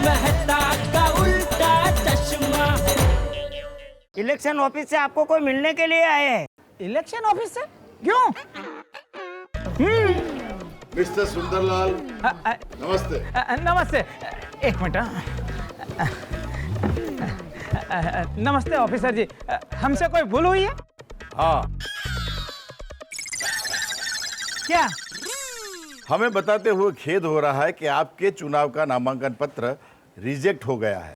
मेहता का उल्टा चश्मा। इलेक्शन ऑफिस से आपको कोई मिलने के लिए आए हैं। इलेक्शन ऑफिस से? क्यों? मिस्टर सुंदरलाल, नमस्ते। नमस्ते। एक मिनट। नमस्ते ऑफिसर जी, हमसे कोई भूल हुई है? हाँ, क्या? हमें बताते हुए खेद हो रहा है कि आपके चुनाव का नामांकन पत्र रिजेक्ट हो गया है।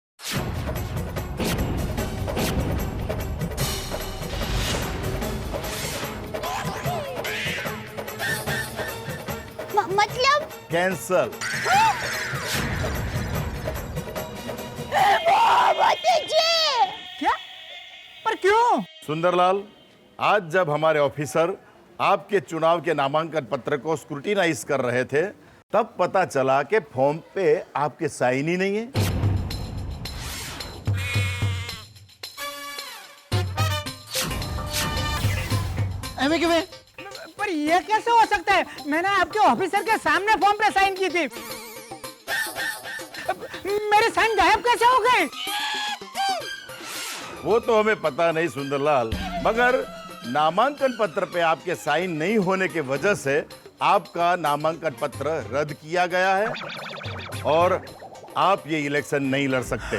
मतलब? कैंसल। क्या? पर क्यों? सुंदरलाल, आज जब हमारे ऑफिसर आपके चुनाव के नामांकन पत्र को स्क्रूटिनाइज कर रहे थे, तब पता चला कि फॉर्म पे आपके साइन ही नहीं है। पर ये कैसे हो सकता है? मैंने आपके ऑफिसर के सामने फॉर्म पे साइन की थी। मेरे साइन गायब कैसे हो गए? वो तो हमें पता नहीं सुंदरलाल, मगर नामांकन पत्र पे आपके साइन नहीं होने की वजह से आपका नामांकन पत्र रद्द किया गया है और आप ये इलेक्शन नहीं लड़ सकते।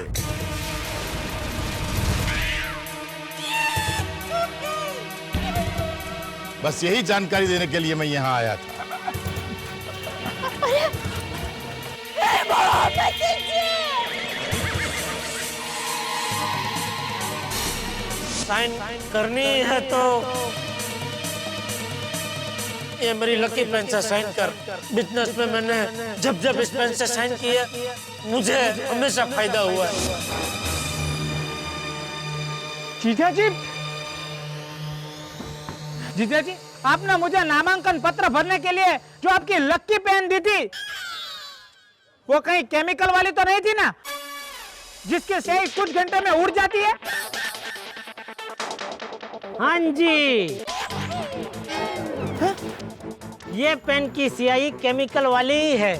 बस यही जानकारी देने के लिए मैं यहाँ आया था। साइन करनी है तो ये मेरी लकी पेन से साइन कर। बिजनेस में मैंने जब जब इस पेन से साइन किया, मुझे हमेशा फायदा हुआ है। जीजा जी, जीजा जी, आपने मुझे नामांकन पत्र भरने के लिए जो आपकी लकी पेन दी थी, वो कहीं केमिकल वाली तो नहीं थी ना, जिसके स्याही कुछ घंटे में उड़ जाती है? हाँ जी, ये पेन की स्याही केमिकल वाली ही है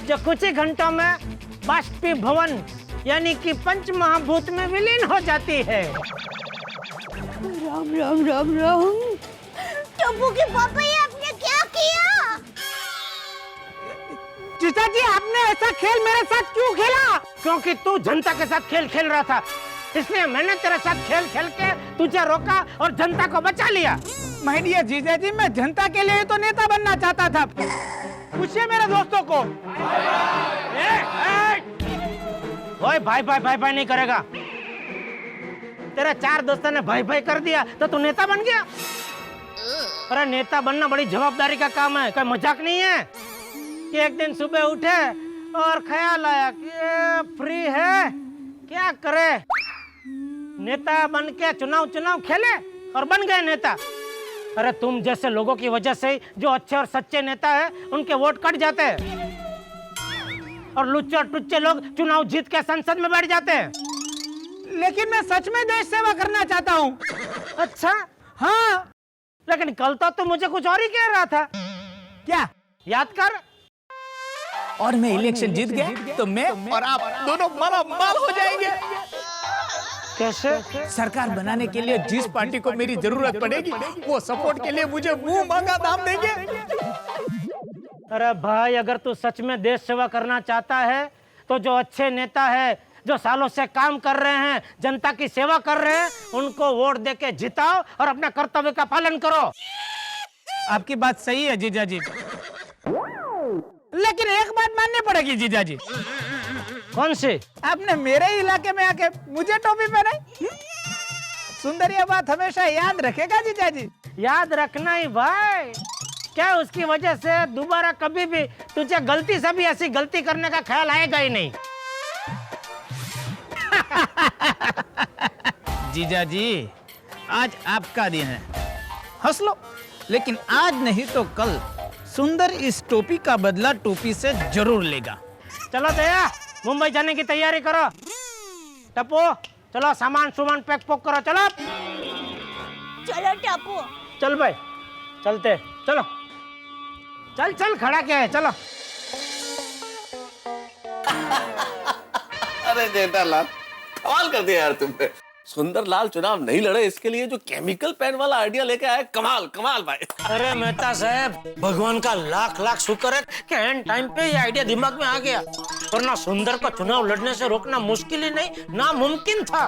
जो कुछ ही घंटों में बाष्पीभवन यानी कि पंच महाभूत में विलीन हो जाती है। राम राम राम राम। टप्पू के पापा, ये आपने क्या किया? जीजा जी, आपने ऐसा खेल मेरे साथ क्यों खेला? क्योंकि तू जनता के साथ खेल खेल रहा था, इसलिए मैंने तेरे साथ खेल खेल के तुझे रोका और जनता को बचा लिया। माय डियर जीजा जी, मैं जनता के लिए तो नेता बनना चाहता था। पूछिए मेरे दोस्तों को। ओए भाई भाई भाई भाई नहीं करेगा। तेरे चार दोस्तों ने भाई भाई कर दिया तो तू नेता बन गया। अरे नेता बनना बड़ी जवाबदारी का काम है, कोई मजाक नहीं है। कि एक दिन सुबह उठे और ख्याल आया कि ये फ्री है, क्या करे, नेता बन के चुनाव खेले और बन गए नेता। अरे तुम जैसे लोगों की वजह से जो अच्छे और सच्चे नेता है उनके वोट कट जाते हैं और लुच्चे और टुच्चे लोग चुनाव जीत के संसद में बैठ जाते हैं। लेकिन मैं सच में देश सेवा करना चाहता हूँ। अच्छा? हाँ। लेकिन कल तो मुझे कुछ और ही कह रहा था। क्या? याद कर। और मैं इलेक्शन जीत गया तो मैं और आप दोनों मालामाल हो जाएंगे। कैसे? सरकार बनाने के लिए जिस पार्टी को मेरी जरूरत पड़ेगी, वो सपोर्ट के लिए मुझे मुंह मांगा दाम देंगे। अरे भाई, अगर तू सच में देश सेवा करना चाहता है तो जो अच्छे नेता है, जो सालों से काम कर रहे हैं, जनता की सेवा कर रहे हैं, उनको वोट देके जिताओ और अपने कर्तव्य का पालन करो। आपकी बात सही है जीजा जी, लेकिन एक बात माननी पड़ेगी जीजा जी। कौन सी? आपने मेरे इलाके में आके मुझे टोपी पहनाई। सुंदर ये बात हमेशा याद रखेगा जीजा जी। याद रखना ही भाई। क्या उसकी वजह से दोबारा कभी भी तुझे गलती से भी ऐसी गलती करने का ख्याल आएगा ही नहीं। जीजा जी, आज आपका दिन है, हंस लो। लेकिन आज नहीं तो कल सुंदर इस टोपी का बदला टोपी से जरूर लेगा। चलो दया, मुंबई जाने की तैयारी करो। टप्पू, चलो सामान पैक पोक करो। चलो चलो टप्पू। चल भाई, चलते। चलो चल चल, खड़ा क्या है, चलो। अरे जेठालाल, कमाल कर दिया यार तुमने। सुंदरलाल चुनाव नहीं लड़े इसके लिए जो केमिकल पेन वाला आइडिया लेके आए, कमाल कमाल भाई। अरे मेहता साहब, भगवान का लाख लाख शुक्र है कि एंड टाइम पे ये आइडिया दिमाग में आ गया, वरना सुंदर को चुनाव लड़ने से रोकना मुश्किल ही नहीं, नामुमकिन था।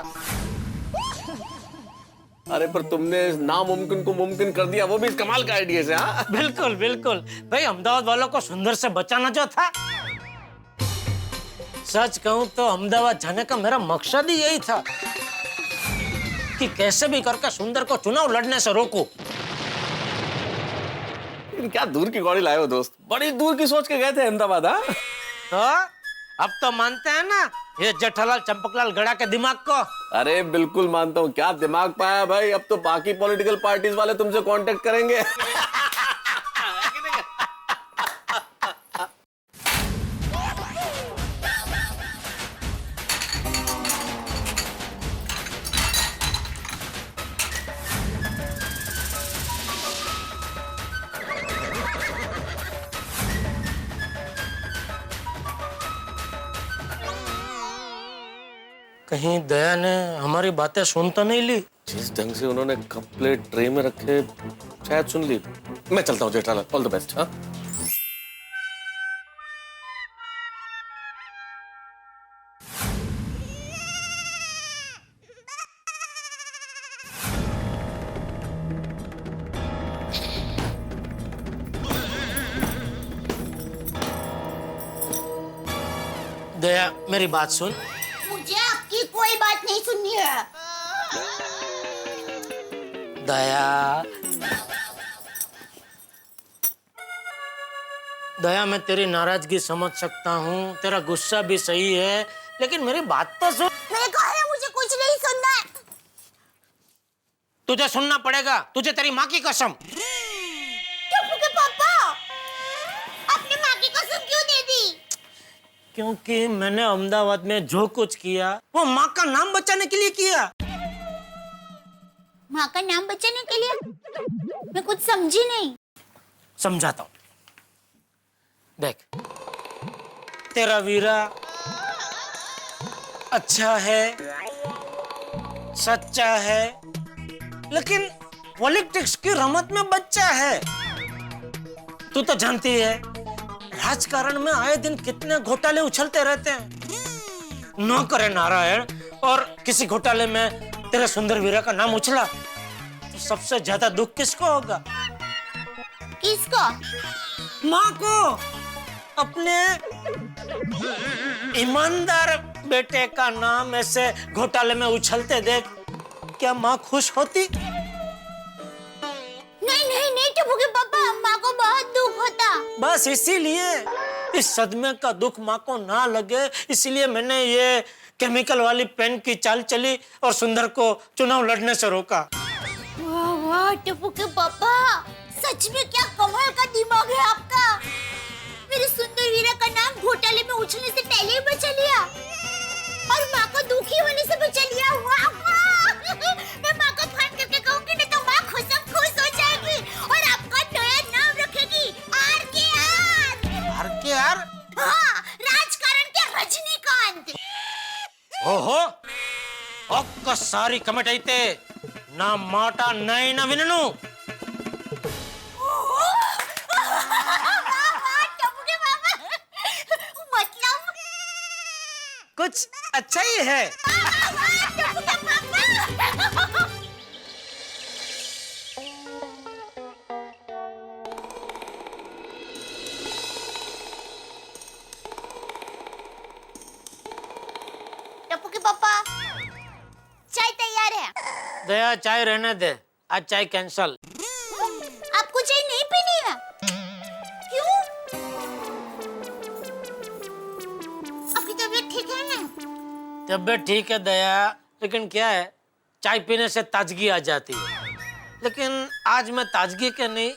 अरे पर तुमने इस नामुमकिन को मुमकिन कर दिया, वो भी इस कमाल का आइडिया से। हाँ बिल्कुल बिल्कुल भाई, अहमदाबाद वालों को सुंदर से बचाना जो था। सच कहूं तो अहमदाबाद जाने का मेरा मकसद ही यही था कि कैसे भी करके सुंदर को चुनाव लड़ने से रोकूं। लेकिन क्या दूर की कौड़ी लाए हो दोस्त, बड़ी दूर की सोच के गए थे अहमदाबाद। हाँ तो अब तो मानते हैं ना ये जेठालाल चंपकलाल गड़ा के दिमाग को? अरे बिल्कुल मानता हूँ, क्या दिमाग पाया भाई। अब तो बाकी पॉलिटिकल पार्टीज वाले तुमसे कांटेक्ट करेंगे। कहीं दया ने हमारी बातें सुन तो नहीं ली? जिस ढंग से उन्होंने कप प्लेट ट्रे में रखे, शायद सुन ली। मैं चलता हूँ जेठालाल, ऑल द बेस्ट। हाँ दया मेरी बात सुन। मुझे आपकी कोई बात नहीं सुननी है। दया दया, मैं तेरी नाराजगी समझ सकता हूँ, तेरा गुस्सा भी सही है, लेकिन मेरी बात तो सुन। मैंने कहा है मुझे कुछ नहीं सुनना है। तुझे सुनना पड़ेगा, तुझे तेरी माँ की कसम। टप्पू के पापा, आपने माँ की कसम क्यों दे दी? क्योंकि मैंने अहमदाबाद में जो कुछ किया वो माँ का नाम बचाने के लिए किया। माँ का नाम बचाने के लिए? मैं कुछ समझी नहीं। समझाता हूँ, देख, तेरा वीरा अच्छा है, सच्चा है, लेकिन पॉलिटिक्स की रमत में बच्चा है। तू तो जानती है राजकारण में आए दिन कितने घोटाले उछलते रहते हैं। न करे नारायण और किसी घोटाले में तेरे सुंदर वीरा का नाम उछला तो सबसे ज्यादा दुख किसको होगा? किसको? माँ को। अपने ईमानदार बेटे का नाम ऐसे घोटाले में उछलते देख क्या माँ खुश होती? नहीं नहीं नहीं टप्पू के पापा, माँ को बहुत दुख होता। बस इसीलिए इस सदमे का दुख माँ को ना लगे, इसीलिए मैंने ये केमिकल वाली पेन की चाल चली और सुंदर को चुनाव लड़ने से रोका। वाह वाह टप्पू के पापा, सच में क्या कमाल का दिमाग है आपका। मेरे सुंदर वीरा का नाम घोटाले में उछलने से पहले ही बचा लिया और माँ को दुखी होने से बचा लिया। वाह वाह, मैं माँ को फोन करके कहूँगी ना तो माँ खुश हो जाएगी और आपका नया नाम रखेगी RKR। RKR? हाँ, राजकारण के रजनीकांत। ओहो, ఒక్కసారి కమిట్ అయితే నా మాట నైనా వినను। मतलब कुछ अच्छा ही है। टप्पू के पापा, चाय तैयार है। दया चाय रहने दे, आज चाय कैंसल। आपको चाय नहीं पीनी है? क्यों? आपकी तबीयत ठीक है ना? तबीयत ठीक है दया, लेकिन क्या है चाय पीने से ताजगी आ जाती है, लेकिन आज मैं ताजगी के नहीं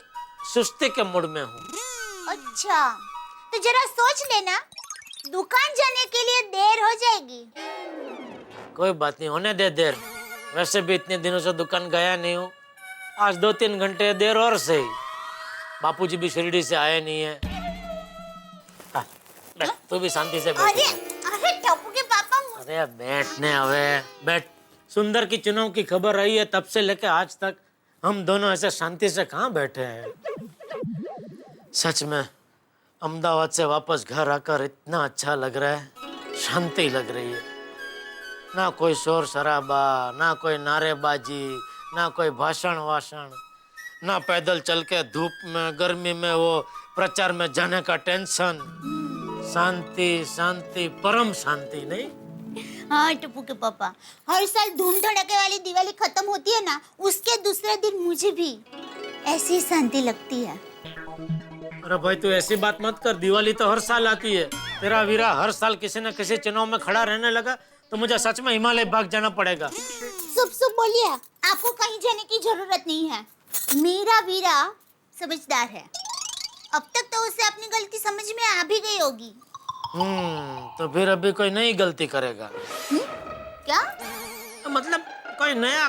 सुस्ती के मूड में हूँ। अच्छा, तो जरा सोच लेना, दुकान जाने के लिए देर हो जाएगी। कोई बात नहीं, होने दे देर। वैसे भी इतने दिनों से दुकान गया नहीं हूँ, आज 2-3 घंटे देर और सही। बापूजी भी शिरडी से आए नहीं है। तू भी शांति से बैठ। अरे अरे बैठने हवे बैठ। सुंदर की चुनाव की खबर आई है तब से लेके आज तक हम दोनों ऐसे शांति से कहाँ बैठे हैं। सच में अहमदाबाद से वापस घर आकर इतना अच्छा लग रहा है, शांति लग रही है। ना कोई शोर शराबा, ना कोई नारेबाजी, ना कोई भाषण वाषण, ना पैदल चल के धूप में गर्मी में वो प्रचार में जाने का टेंशन। शांति शांति परम शांति। नहीं हाँ टप्पू के पापा, हर साल धूम धड़के वाली दिवाली खत्म होती है ना, उसके दूसरे दिन मुझे भी ऐसी शांति लगती है। अरे भाई तू ऐसी बात मत कर, दिवाली तो हर साल आती है। तेरा वीरा हर साल किसी न किसी चुनाव में खड़ा रहने लगा तो मुझे सच में हिमालय भाग जाना पड़ेगा। सब बोलिए, आपको कहीं जाने की जरूरत नहीं है। मेरा वीरा समझदार है, अब तक तो उसे अपनी गलती समझ में आ भी गई होगी। तो फिर अभी कोई नई गलती करेगा? क्या मतलब कोई नया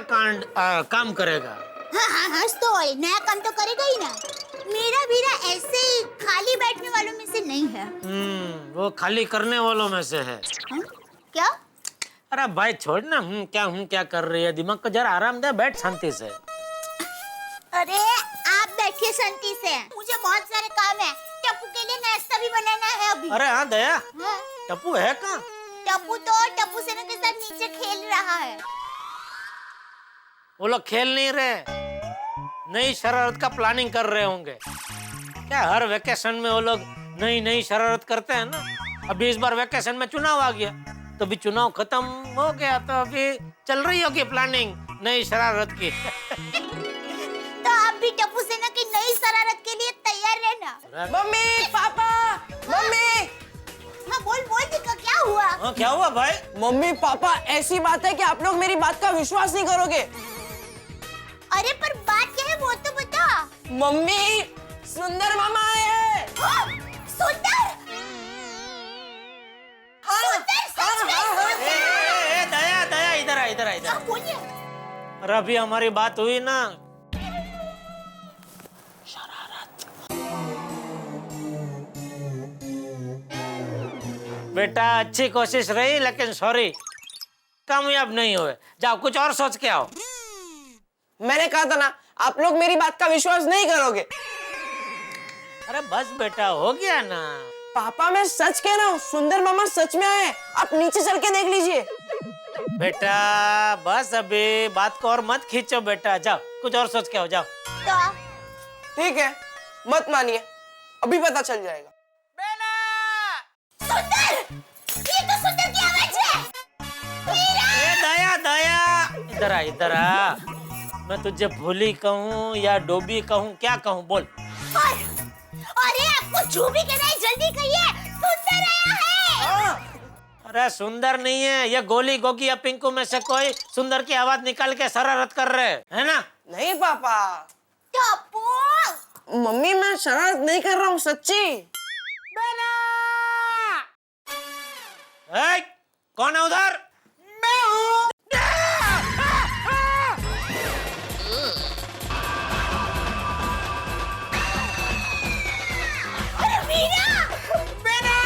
काम करेगा? हाँ तो नया काम तो करेगा ही ना। मेरा वीरा ऐसे ही खाली बैठने वालों में से नहीं है। वो खाली करने वालों में से है। क्या? अरे भाई छोड़ ना, क्या कर रही है, दिमाग को जरा आराम दे, बैठ शांति से। अरे आप बैठिए शांति से, मुझे बहुत सारे काम है। टप्पू के लिए नाश्ता भी बनाना है अभी। अरे हाँ दया, हाँ? टप्पू है कहाँ? टप्पू सेना के साथ नीचे खेल रहा है। वो लोग खेल नहीं रहे, नई शरारत का प्लानिंग कर रहे होंगे। क्या हर वेकेशन में वो लोग नई शरारत करते हैं ना। अभी इस बार वेकेशन में चुनाव आ गया तो अभी चुनाव खत्म हो गया तो अभी चल रही होगी प्लानिंग नई शरारत की। तो आप भी टप्पू सेना की नई शरारत के लिए तैयार रहना। Mummy papa mummy. हाँ बोल दिक्कत क्या हुआ? हाँ क्या हुआ भाई? मम्मी पापा ऐसी बात है कि आप लोग मेरी बात का विश्वास नहीं करोगे। अरे पर बात क्या है वो तो बता। मम्मी सुंदर मामा आए हैं। सुंदर सच में? दया इधर आ। बोलिए। अरे अभी हमारी बात हुई ना। बेटा अच्छी कोशिश रही लेकिन सॉरी कामयाब नहीं हुए। जाओ कुछ और सोच के आओ। मैंने कहा था ना आप लोग मेरी बात का विश्वास नहीं करोगे। अरे बस बेटा हो गया ना। पापा मैं सच कह रहा हूँ, सुंदर मामा सच में आए। आप नीचे चल के देख लीजिए। बेटा बस अभी बात को और मत खींचो बेटा, जाओ कुछ और सोच के आओ। जाओ तो ठीक है, मत मानिए, अभी पता चल जाएगा। सुंदर, ये तो सुंदर की आवाज है। दया इधर आ। मैं तुझे भोली कहूँ या डोबी कहूँ, क्या कहूँ बोल। अरे आपको जो भी कहना है जल्दी कहिए, सुंदर आया है। अरे सुंदर नहीं है, ये गोली गोगी या पिंकू में से कोई सुंदर की आवाज निकाल के शरारत कर रहे है ना? नहीं पापा। टप्पू मम्मी मैं शरारत नहीं कर रहा हूँ, सच्ची। कौन है उधर? मैं हूँ। अरे वीरा! बेना!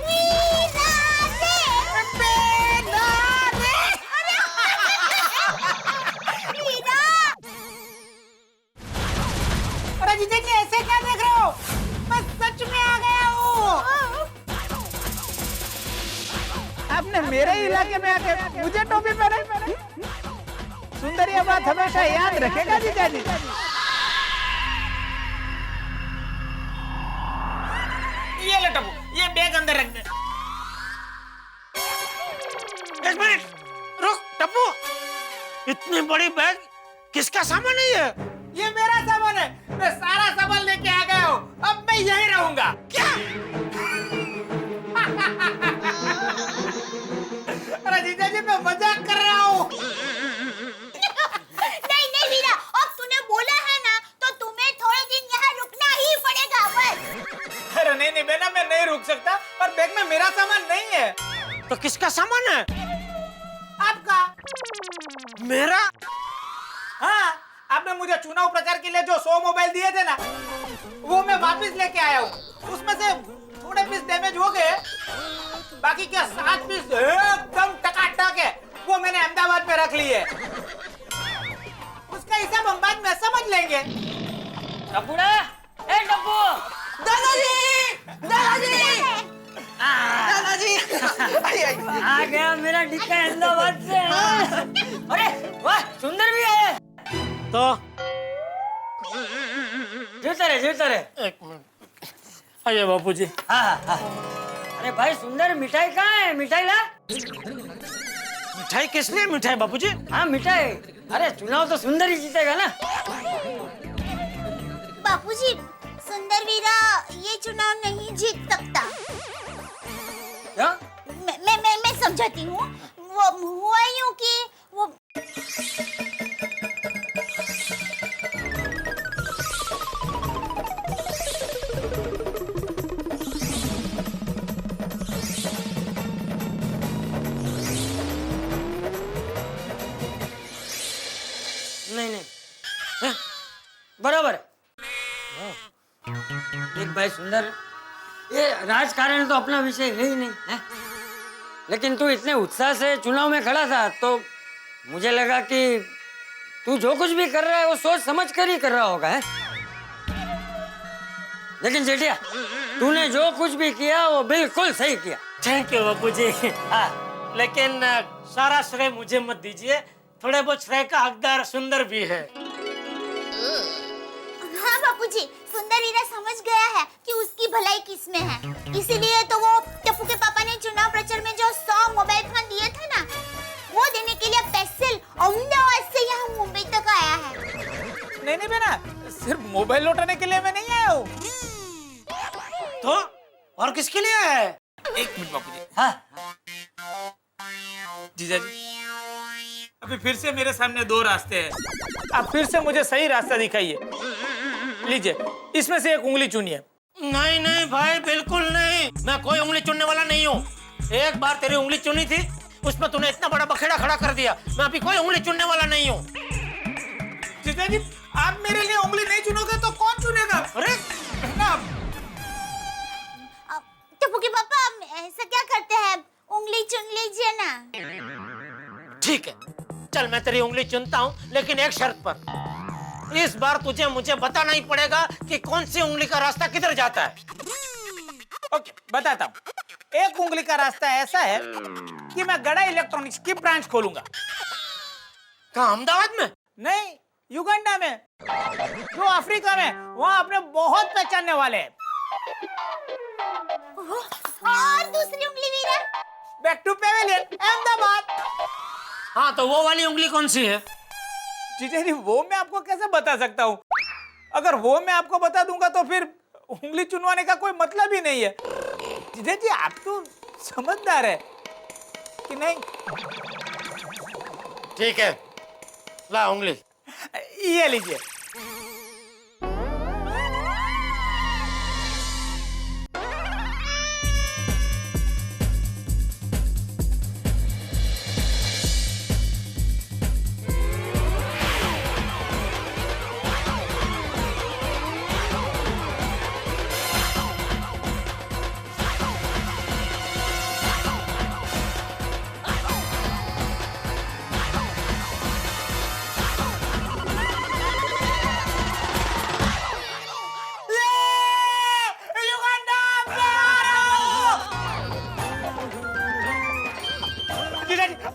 वीरा वीरा! अरे जीजा जी ऐसे क्या देख रहे हो? मैं सच में आ गया हूँ। आपने मेरे इलाके में आके मुझे टोपी पहनाई। सुंदर ये बात हमेशा याद रखेगा जीजा जी। ये ले टप्पू, ये बैग अंदर रख दे। एक मिनट रुक टप्पू, इतनी बड़ी बैग किसका सामान है ये? ये मेरा सामान है, मैं सारा सामान लेके आ गया हूँ। अब मैं यहीं रहूंगा। क्या? अरे जीजा जी मैं मजाक कर रहा हूँ। नहीं वीरा, अब तूने बोला है ना तो तुम्हें थोड़े दिन यहाँ रुकना ही पड़ेगा बस। अरे नहीं बेना, मैं नहीं रुक सकता, पर बैग में मेरा सामान नहीं है। तो किसका सामान है? आपका। मेरा? हाँ, आपने मुझे चुनाव प्रचार के लिए जो 100 मोबाइल दिए थे ना, वो मैं वापस लेके आया हूँ। उसमें से थोड़े पीस डैमेज हो गए, बाकी क्या 7 पीस है टपुड़ा ए टप्पू दादाजी दादाजी दादाजी आ गया मेरा डिक्का अहमदाबाद से। अरे वाह सुंदर भी आया। तो जीवता रे एक मिनट आइए बापूजी। हाँ। अरे भाई सुंदर मिठाई कहाँ है? मिठाई ला। मिठाई किस लिए मिठाई बापूजी? हाँ मिठाई। अरे चुनाव तो सुंदर ही जीतेगा ना। बापूजी सुंदर वीरा ये चुनाव नहीं जीत सकता। क्या? मैं समझाती हूँ। वो हुआ यूं कि वो नहीं हाँ, बराबर है। एक भाई सुंदर ये राजकारण तो अपना विषय है ही नहीं है? लेकिन तू इतने उत्साह से चुनाव में खड़ा था तो मुझे लगा कि तू जो कुछ भी कर रहा है वो सोच समझ कर ही कर रहा होगा है? लेकिन जेठिया तूने जो कुछ भी किया वो बिल्कुल सही किया। थैंक यू बापूजी। लेकिन सारा श्रेय मुझे मत दीजिए, थोड़े बहुत श्रेय का हकदार सुंदर भी है। हाँ बापूजी सुंदर वीरा समझ गया है कि उसकी भलाई किसमें है। इसीलिए तो वो टप्पू के पापा ने चुनाव प्रचार में जो 100 मोबाइल फोन दिए थे ना वो देने के लिए स्पेशल अहमदाबाद से यहाँ मुंबई तक आया है। नहीं नहीं बेटा, सिर्फ मोबाइल लौटाने के लिए मैं नहीं आया हूँ। तो और किसके लिए आया है? एक मिनट बापूजी। हाँ जीजा जी अभी फिर से मेरे सामने दो रास्ते हैं, आप फिर से मुझे सही रास्ता दिखाइए। लीजिए इसमें से एक उंगली चुनिए। नहीं नहीं भाई बिल्कुल नहीं, मैं कोई उंगली चुनने वाला नहीं हूँ। एक बार तेरी उंगली चुनी थी उसमें तूने इतना बड़ा बखेड़ा खड़ा कर दिया, मैं अभी कोई उंगली चुनने वाला नहीं हूँ। जीजा जी आप मेरे लिए उंगली नहीं चुनोगे तो कौन चुनेगा? अरे ना टप्पू के पापा ऐसा क्या करते हैं, उंगली चुन लीजिए ना। ठीक है चल मैं तेरी उंगली चुनता हूँ, लेकिन एक शर्त पर। इस बार तुझे मुझे बताना ही पड़ेगा कि कौन सी उंगली का रास्ता किधर जाता है। ओके बताता हूँ। एक उंगली का रास्ता ऐसा है कि मैं गड़ा इलेक्ट्रॉनिक्स की ब्रांच खोलूंगा। कहाँ अहमदाबाद में? नहीं युगांडा में, जो अफ्रीका में, वहाँ अपने बहुत पहचानने वाले हैं। और दूसरी उंगली वीरा बैक टू पेवेलियन अहमदाबाद। हाँ तो वो वाली उंगली कौन सी है? जीजा जी वो मैं आपको कैसे बता सकता हूँ? अगर वो मैं आपको बता दूंगा तो फिर उंगली चुनवाने का कोई मतलब ही नहीं है। जीजा जी आप तो समझदार है कि नहीं? ठीक है ला उंगली। ये लीजिए।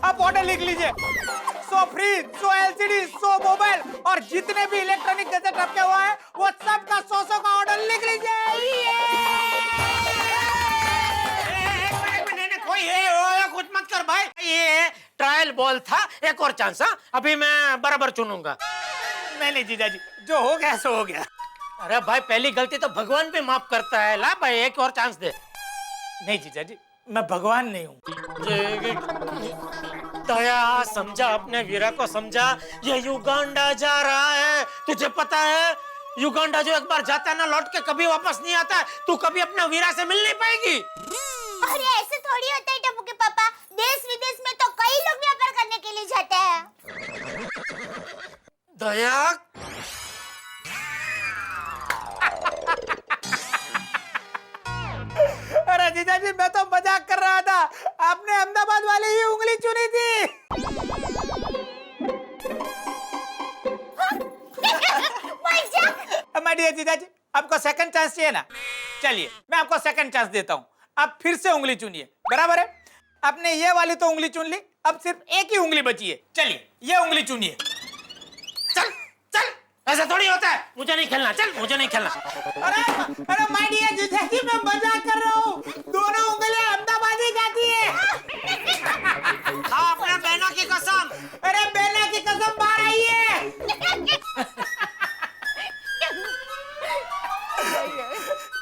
आप ऑर्डर लिख लीजिए। 100 फ्रिज, 100 एलसीडी, 100 मोबाइल और जितने भी इलेक्ट्रॉनिक गैजेट रखे हुआ है वो सब का 100 का ऑर्डर लिख लीजिए। कोई ये कुछ मत कर भाई, ये ट्रायल बॉल था, एक और चांस। हाँ अभी मैं बराबर चुनूंगा। नहीं जीजा जी जो हो गया सो हो गया। अरे भाई पहली गलती तो भगवान भी माफ करता है। ला भाई एक और चांस दे। नहीं जीजा जी मैं भगवान नहीं हूँ। दया समझा, अपने वीरा को समझा। ये युगांडा जा रहा है, तुझे पता है युगांडा जो एक बार जाता है ना लौट के कभी वापस नहीं आता है। तू कभी अपने वीरा से मिल नहीं पाएगी। अरे ऐसे थोड़ी होता है टप्पू के पापा, देश विदेश में तो कई लोग व्यापार करने के लिए जाते हैं। दया अरे जीजा जी मैं तो मजाक कर रहा था, आपने अहमदाबाद वाली ही उंगली चुनी थी। माय डियर जीजाजी, आपको सेकंड चांस चाहिए ना? चलिए मैं आपको सेकंड चांस देता हूँ। आप फिर से उंगली चुनिए, बराबर है? आपने ये वाली तो उंगली चुन ली, अब सिर्फ एक ही उंगली बची है। चलिए ये उंगली चुनिए। चल चल, ऐसा थोड़ी होता है। मुझे नहीं खेलना, चल मुझे नहीं खेलना। अरे माय डियर जीजाजी, मैं मजाक कर रहा हूँ। दोनों उंगलियां अहमदाबादी जाती है। हाँ, अपने बहनों की कसम। अरे बेला की कसम बाहर आई है।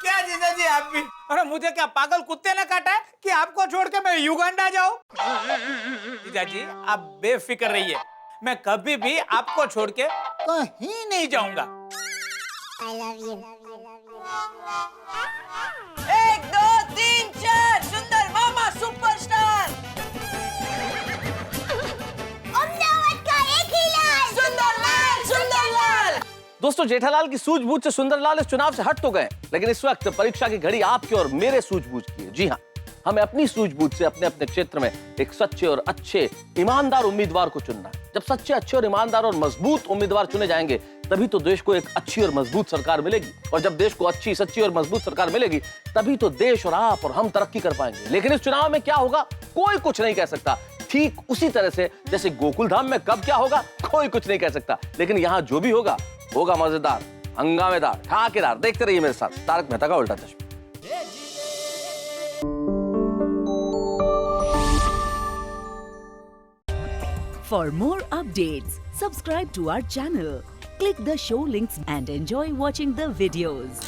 क्या जीजाजी आप भी? अरे मुझे क्या पागल कुत्ते ने काटा है कि आपको छोड़ के मैं युगांडा जाऊं? जीजाजी आप बेफिक्र रहिए, मैं कभी भी आपको छोड़ के कहीं नहीं जाऊंगा। I love you. 1 2 3 4 सुंदर मामा सुपरस्टार। अहमदाबाद का एक ही लाल। सुंदरलाल सुंदरलाल। दोस्तों, जेठालाल की सूझबूझ से सुंदरलाल इस चुनाव से हट तो गए, लेकिन इस वक्त परीक्षा की घड़ी आपकी और मेरे सूझबूझ की है। जी हाँ, हमें अपनी सूझबूझ से अपने अपने क्षेत्र में एक सच्चे और अच्छे ईमानदार उम्मीदवार को चुनना है। जब सच्चे, अच्छे और ईमानदार और मजबूत उम्मीदवार चुने जाएंगे, तभी तो देश को एक अच्छी और मजबूत सरकार मिलेगी। और जब देश को अच्छी, सच्ची और मजबूत सरकार मिलेगी, तभी तो देश और आप और हम तरक्की कर पाएंगे। लेकिन इस चुनाव में क्या होगा, कोई कुछ नहीं कह सकता। ठीक उसी तरह से जैसे गोकुल धाम में कब क्या होगा, कोई कुछ नहीं कह सकता। लेकिन यहाँ जो भी होगा, होगा मजेदार, हंगामेदार, ठाकेदार। देखते रहिए मेरे साथ तारक मेहता का उल्टा चश्मा। For more updates, subscribe to our channel, click the show links and enjoy watching the videos.